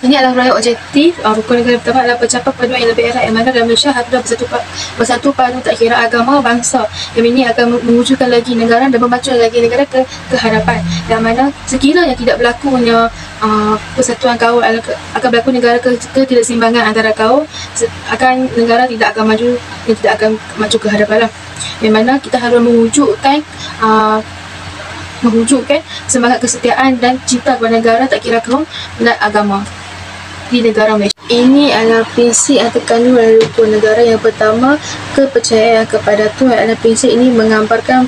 Ini adalah uraian objektif. Rukun negara pertama adalah pencapaian paduan yang lebih erat, yang mana dalam Malaysia harus bersatu padu tak kira agama, bangsa. Yang ini akan mewujudkan lagi negara dan memajukan lagi negara ke hadapan. Yang mana sekiranya tidak berlakunya persatuan kaum, akan berlaku negara ketidakseimbangan antara kaum, akan negara tidak akan maju dan tidak akan maju ke hadapan lah. Yang mana kita harus mewujudkan semangat kesetiaan dan cinta kepada negara tak kira kaum dan agama di negara Malaysia. Ini adalah prinsip atau kanun dari rukun negara. Yang pertama, kepercayaan kepada Tuhan. Adalah prinsip ini menggambarkan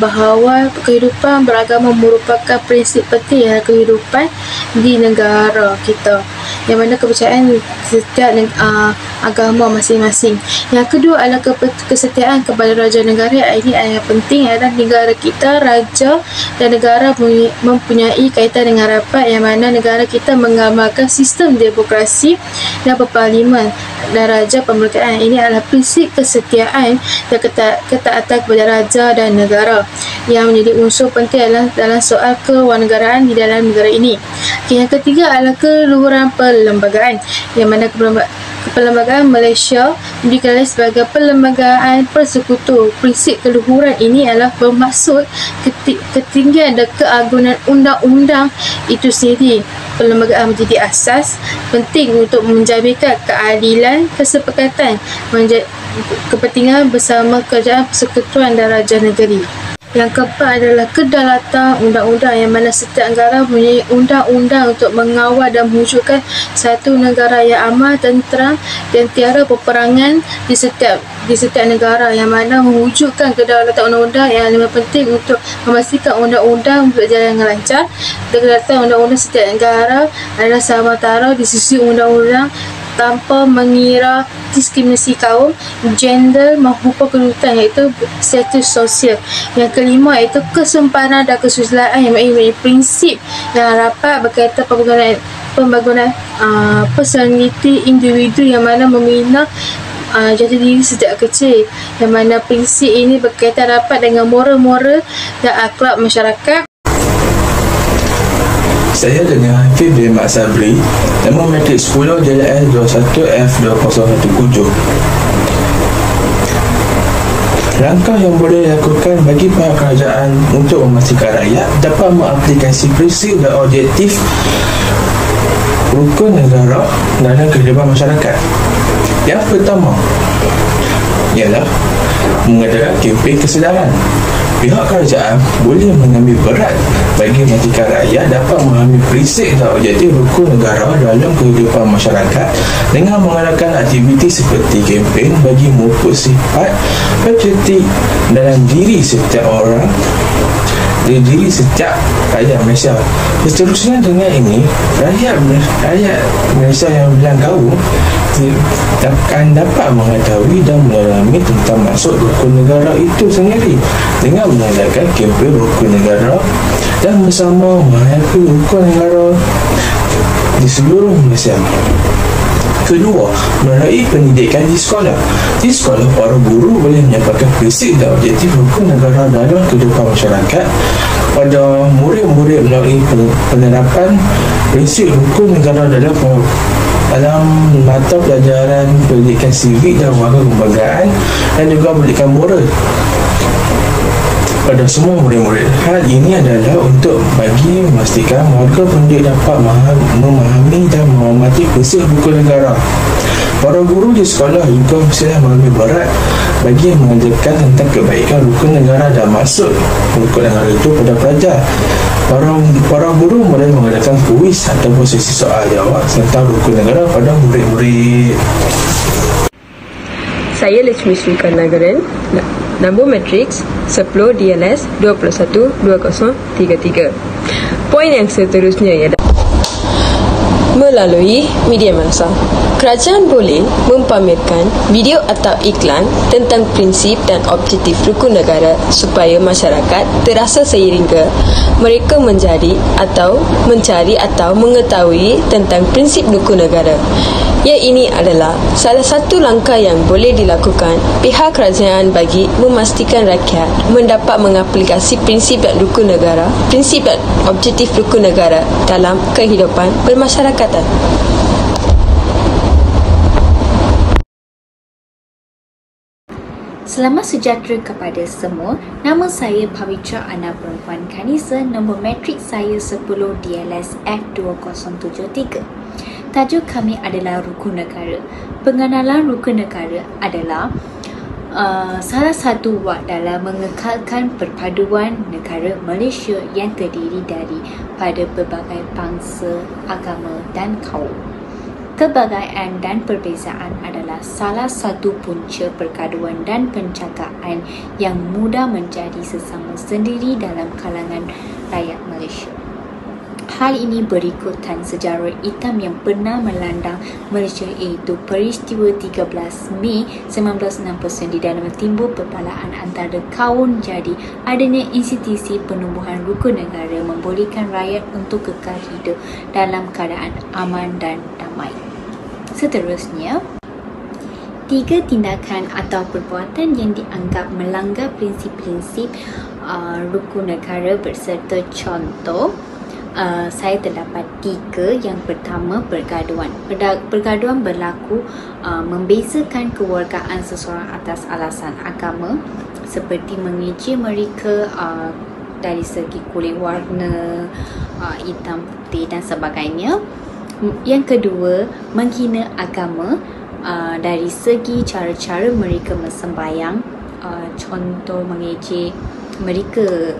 bahawa kehidupan beragama merupakan prinsip penting dalam kehidupan di negara kita, yang mana kepercayaan setiap agama masing-masing. Yang kedua adalah kesetiaan kepada raja negara. Ini yang penting adalah negara kita, raja dan negara mempunyai kaitan dengan rapat, yang mana negara kita menggambarkan sistem demokrasi dan berparlimen dan raja pemerintahan. Ini adalah prinsip kesetiaan dan ketaatan kepada raja dan negara yang menjadi unsur penting dalam soal kewarganegaraan di dalam negara ini. Yang ketiga adalah keluhuran perlembagaan, yang mana Perlembagaan Malaysia dikenali sebagai perlembagaan persekutu. Prinsip keluhuran ini adalah bermaksud ketinggian dan keagungan undang-undang itu sendiri. Perlembagaan menjadi asas penting untuk menjaminkan keadilan, kesepakatan, kepentingan bersama kerajaan persekutuan dan raja negeri. Yang keempat adalah kedaulatan undang-undang, yang mana setiap negara mempunyai undang-undang untuk mengawal dan mewujudkan satu negara yang aman, tenteram dan tiada peperangan di setiap negara, yang mana mewujudkan kedaulatan undang-undang yang lebih penting untuk memastikan undang-undang berjalan dengan lancar. Kedaulatan undang-undang setiap negara adalah sama tara di sisi undang-undang tanpa mengira diskriminasi kaum, gender maupun kedudukan, iaitu status sosial. Yang kelima iaitu kesempanan dan kesusilaan, yang menjadi prinsip yang rapat berkaitan pembangunan personaliti individu, yang mana membina jati diri sejak kecil, yang mana prinsip ini berkaitan rapat dengan moral-moral dan akhlak masyarakat. Saya dengan Hafiz bin Mak Sabri, nama matrik 10 JLS 21F2017. Langkah yang boleh dilakukan bagi pihak kerajaan untuk memastikan rakyat dapat mengaplikasi prinsip dan objektif rukun negara dalam kehidupan masyarakat. Yang pertama ialah mengadakan kempen kesedaran. Pihak kerajaan boleh mengambil berat bagi memastikan rakyat dapat memahami prinsip dan objektif rukun negara dalam kehidupan masyarakat dengan mengadakan aktiviti seperti kempen bagi memupuk sifat patriotik dalam diri setiap orang, diri setiap rakyat Malaysia. Seterusnya dengan ini, rakyat Malaysia yang bilang gaul akan dapat mengetahui dan mengalami tentang maksud rukun negara itu sendiri dengan mengadakan kempen rukun negara dan bersama menghadapi rukun negara di seluruh Malaysia. Kedua, melalui pendidikan di sekolah. Di sekolah, para guru boleh menyampaikan prinsip dan objektif rukun negara dalam kehidupan masyarakat pada murid-murid melalui penerapan prinsip rukun negara dalam mata pelajaran pendidikan sivik dan warga kelembagaan, dan juga pendidikan moral pada semua murid-murid. Hal ini adalah untuk bagi memastikan warga pendidik dapat memahami dan menghormati prinsip rukun negara. Para guru di sekolah juga mestilah mengambil berat bagi mengajarkan tentang kebaikan rukun negara dan maksud rukun negara itu pada pelajar. Para guru boleh mengadakan kuis ataupun sesi soal jawab tentang rukun negara pada murid-murid. Saya Lechmi Sri Karnagaran, nombor matriks 10 DLS 212033. Poin yang seterusnya ialah melalui media massa. Kerajaan boleh mempamerkan video atau iklan tentang prinsip dan objektif rukun negara supaya masyarakat terasa sehingga mereka mencari atau mengetahui tentang prinsip rukun negara. Ini adalah salah satu langkah yang boleh dilakukan pihak kerajaan bagi memastikan rakyat mendapat mengaplikasi prinsip dan rukun negara, prinsip dan objektif rukun negara dalam kehidupan bermasyarakatan. Selamat sejahtera kepada semua. Nama saya Pavitra Ana Perempuan Kanisa. Nombor matrik saya 10 DLS F2073. Tajuk kami adalah rukun negara. Pengenalan rukun negara adalah salah satu wak dalam mengekalkan perpaduan negara Malaysia yang terdiri daripada pelbagai bangsa, agama dan kaum. Kebagaian dan perbezaan adalah salah satu punca perkaduan dan pencakaan yang mudah menjadi sesama sendiri dalam kalangan rakyat Malaysia. Hal ini berikutan sejarah hitam yang pernah melanda Malaysia, iaitu peristiwa 13 Mei 1969 di dalam timbul perbelaan antara kaum. Jadi adanya institusi penumbuhan rukun negara membolehkan rakyat untuk kekal hidup dalam keadaan aman dan damai. Seterusnya, 3 tindakan atau perbuatan yang dianggap melanggar prinsip-prinsip rukun negara berserta contoh. Saya terdapat 3. Yang pertama, pergaduan. Pergaduan berlaku membezakan kewargaan seseorang atas alasan agama, seperti mengejek mereka dari segi kulit warna, hitam, putih dan sebagainya. Yang kedua, menghina agama dari segi cara-cara mereka bersembayang, contoh mengejek mereka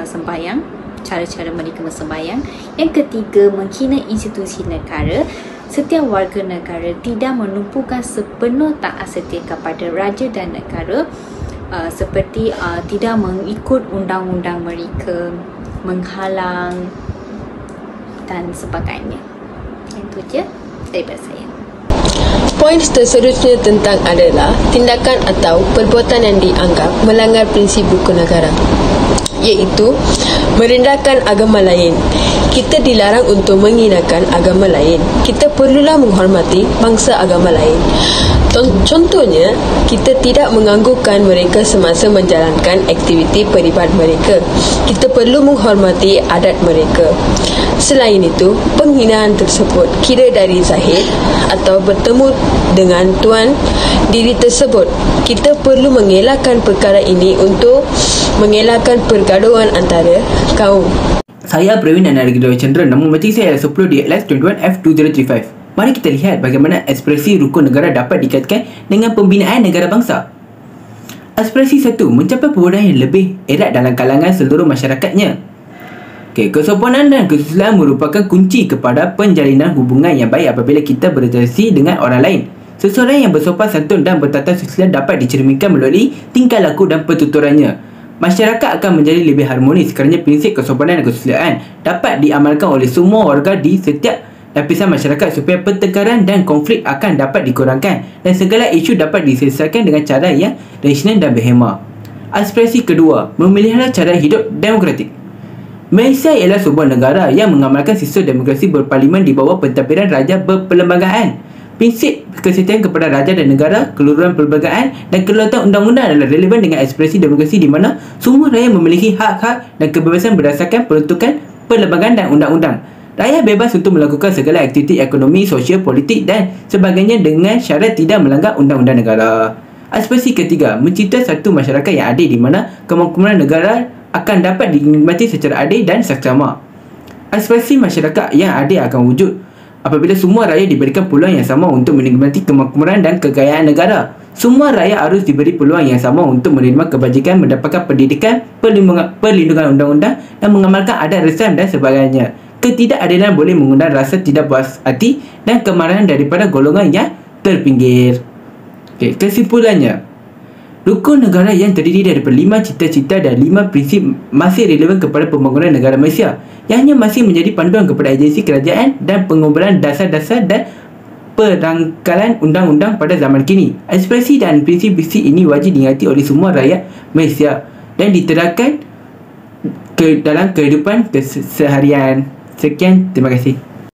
sembayang, cara-cara mereka bersembayang. Yang ketiga, menghina institusi negara. Setiap warga negara tidak menumpukan sepenuh taat setia kepada raja dan negara, seperti tidak mengikut undang-undang mereka, menghalang dan sebagainya. Itu je daripada saya. Poin seterusnya tentang adalah tindakan atau perbuatan yang dianggap melanggar prinsip rukun negara, iaitu merendahkan agama lain. Kita dilarang untuk menghinakan agama lain. Kita perlulah menghormati bangsa agama lain. Contohnya, kita tidak mengganggukan mereka semasa menjalankan aktiviti peribad mereka. Kita perlu menghormati adat mereka. Selain itu, penghinaan tersebut kira dari zahir atau bertemu dengan tuan diri tersebut. Kita perlu mengelakkan perkara ini untuk mengelakkan pergaduhan antara kaum. Saya Pravin Anargi Chandra. Nombor matrik saya 10 DLS 21 F2035. Mari kita lihat bagaimana ekspresi rukun negara dapat dikaitkan dengan pembinaan negara bangsa. Ekspresi 1, mencapai perbudakan yang lebih erat dalam kalangan seluruh masyarakatnya. Kesopanan dan kesusilaan merupakan kunci kepada penjalinan hubungan yang baik apabila kita berinteraksi dengan orang lain. Seseorang yang bersopan santun dan bertata susila dapat dicerminkan melalui tingkah laku dan pertuturannya. Masyarakat akan menjadi lebih harmonis kerana prinsip kesopanan dan kesusilaan dapat diamalkan oleh semua warga di setiap lapisan masyarakat supaya pertengkaran dan konflik akan dapat dikurangkan dan segala isu dapat diselesaikan dengan cara yang rasional dan berhemah. Ekspresi kedua, memelihara cara hidup demokratik. Malaysia ialah sebuah negara yang mengamalkan sistem demokrasi berparlimen di bawah pentadbiran raja berperlembagaan. Prinsip kesetiaan kepada raja dan negara, keluruhan perlembagaan dan kedaulatan undang-undang adalah relevan dengan ekspresi demokrasi di mana semua rakyat memiliki hak-hak dan kebebasan berdasarkan peruntukan perlembagaan dan undang-undang. Rakyat bebas untuk melakukan segala aktiviti ekonomi, sosial, politik dan sebagainya dengan syarat tidak melanggar undang-undang negara. Ekspresi ketiga, mencipta satu masyarakat yang adil di mana kemakmuran negara akan dapat dinikmati secara adil dan seksama. Ekspresi masyarakat yang adil akan wujud apabila semua rakyat diberikan peluang yang sama untuk menikmati kemakmuran dan kekayaan negara. Semua rakyat harus diberi peluang yang sama untuk menerima kebajikan, mendapatkan pendidikan, perlindungan undang-undang dan mengamalkan adat resam dan sebagainya. Ketidakadilan boleh mengundang rasa tidak puas hati dan kemarahan daripada golongan yang terpinggir. Kesimpulannya, rukun negara yang terdiri daripada 5 cita-cita dan 5 prinsip masih relevan kepada pembangunan negara Malaysia. Ianya masih menjadi panduan kepada agensi kerajaan dan pengumpulan dasar-dasar dan perangkalan undang-undang pada zaman kini. Ekspresi dan prinsip-prinsip ini wajib diingati oleh semua rakyat Malaysia dan diterapkan dalam kehidupan keseharian. Sekian, terima kasih.